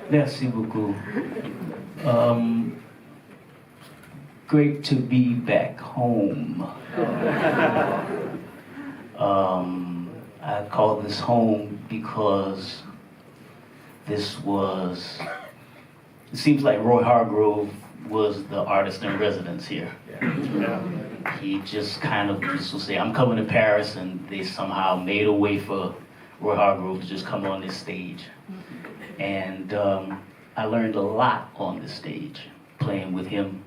Merci beaucoup. Great to be back home. I call this home because it seems like Roy Hargrove was the artist in residence here. Yeah. He just kind of just will say, I'm coming to Paris, and they somehow made a way for Roy Hargrove to just come on this stage. And I learned a lot on this stage, playing with him.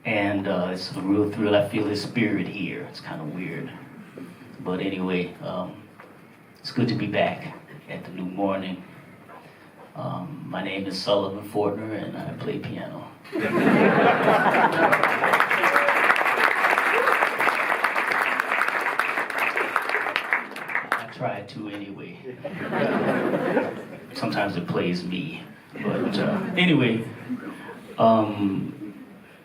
It's a real thrill. I feel his spirit here. It's kind of weird. But anyway, it's good to be back at the New Morning. My name is Sullivan Fortner, and I play piano. I try to anyway. Sometimes it plays me. But anyway,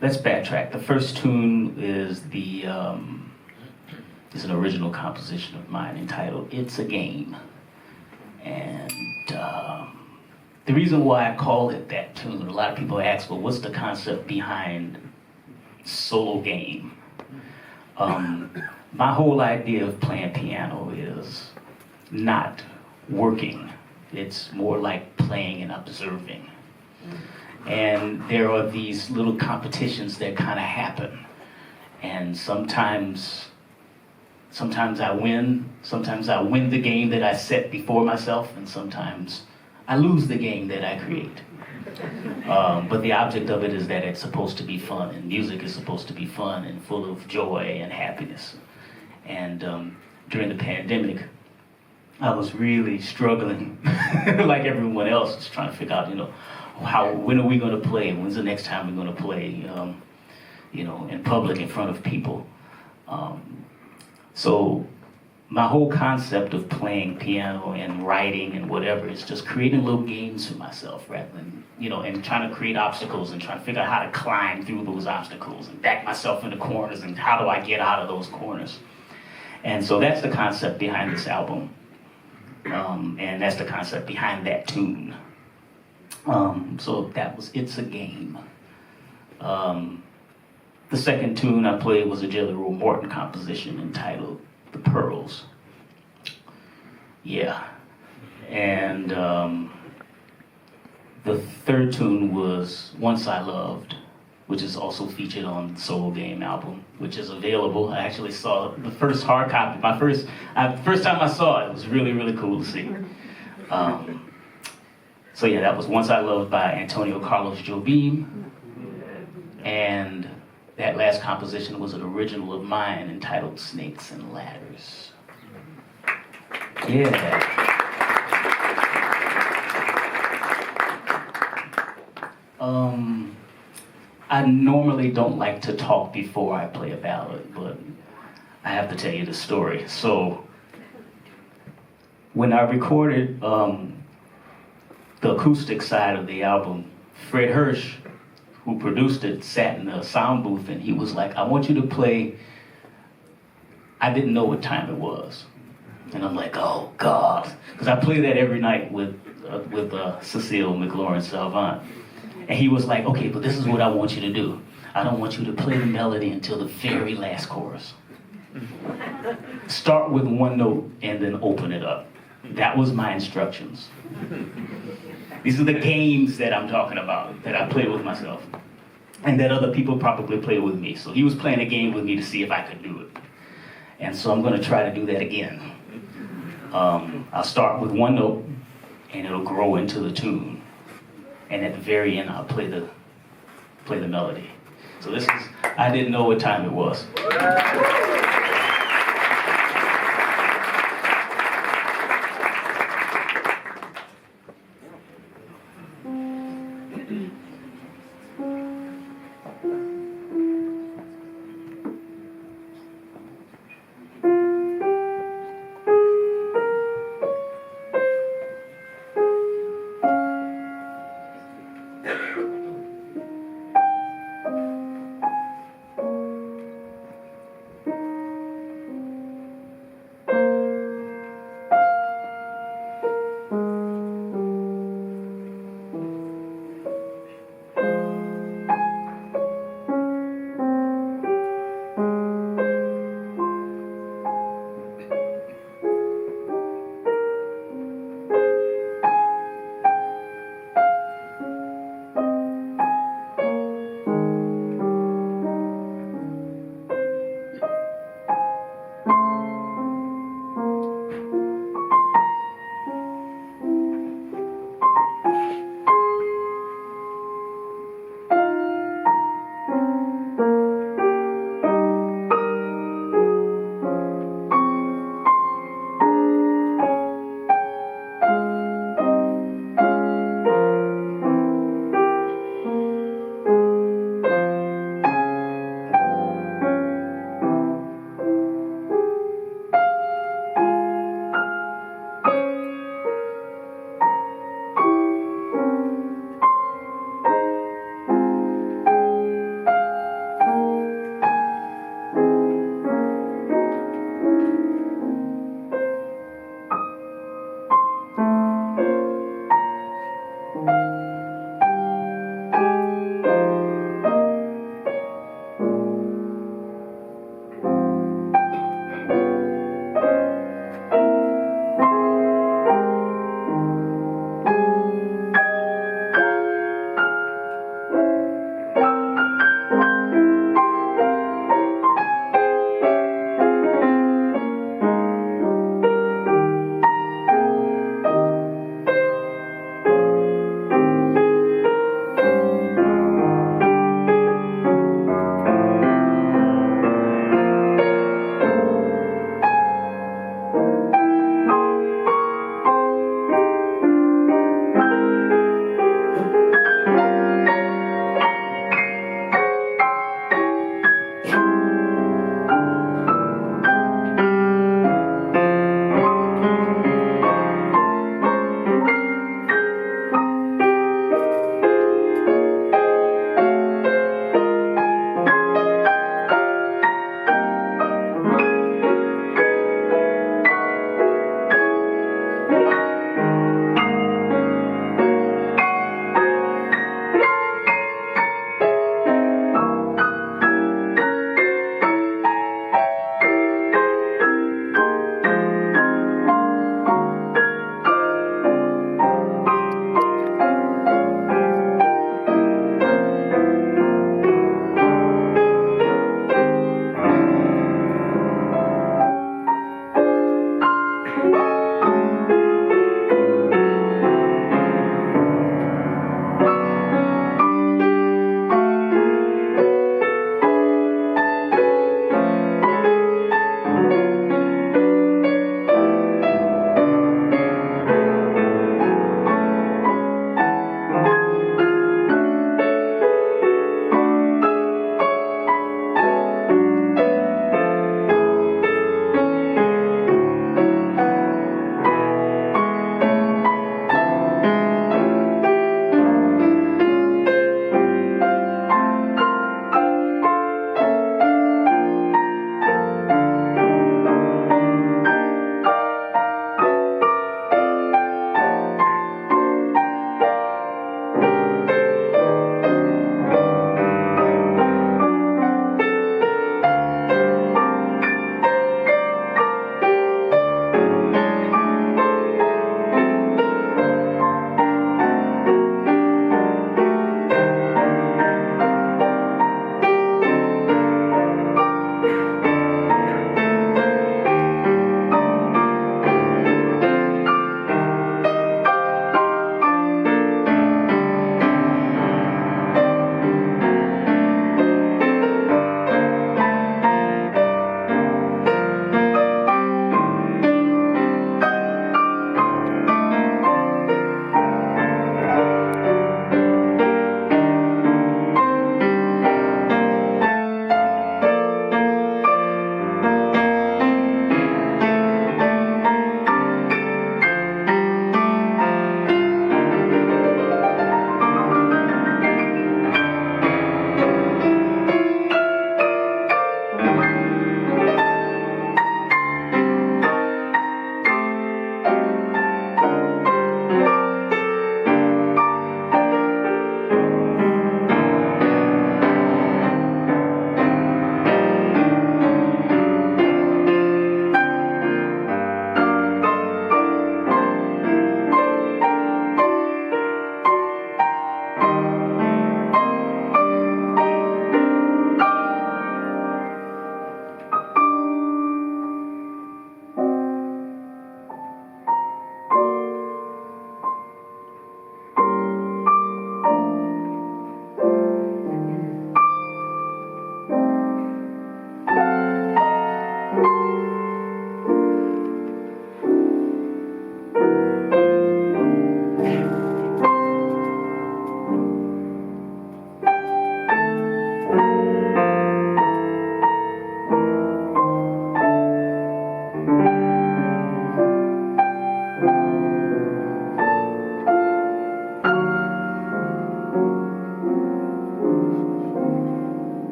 let's backtrack. The first tune is an original composition of mine entitled "It's a Game," and the reason why I call it that tune, a lot of people ask, well, what's the concept behind solo game? My whole idea of playing piano is not working. It's more like playing and observing. And there are these little competitions that kind of happen. And sometimes I win. Sometimes I win the game that I set before myself, and sometimes I lose the game that I create. But the object of it is that it's supposed to be fun, and music is supposed to be fun and full of joy and happiness. And during the pandemic, I was really struggling, like everyone else, just trying to figure out, when are we going to play? When's the next time we're going to play, in public, in front of people? So my whole concept of playing piano and writing and whatever is just creating little games for myself, rather than, and trying to create obstacles and trying to figure out how to climb through those obstacles and back myself into corners and how do I get out of those corners. And so that's the concept behind this album. And that's the concept behind that tune. So that was It's a Game. The second tune I played was a Jelly Roll Morton composition entitled The Pearls. Yeah. And the third tune was Once I Loved, which is also featured on the Solo Game album, which is available. I actually saw the first hard copy. First time I saw it was really, really cool to see. So yeah, that was Once I Loved by Antonio Carlos Jobim. And that last composition was an original of mine entitled Snakes and Ladders. Yeah. I normally don't like to talk before I play a ballad, but I have to tell you the story. So when I recorded the acoustic side of the album, Fred Hirsch, who produced it, sat in the sound booth, and he was like, I want you to play I Didn't Know What Time It Was. And I'm like, oh God, because I play that every night with Cecile McLaurin Salvant. And he was like, okay, but this is what I want you to do. I don't want you to play the melody until the very last chorus. Start with one note and then open it up. That was my instructions. These are the games that I'm talking about, that I play with myself, and that other people probably play with me. So he was playing a game with me to see if I could do it. And so I'm going to try to do that again. I'll start with one note, and it'll grow into the tune. And at the very end, I'll play the melody. So this is I Didn't Know What Time It Was.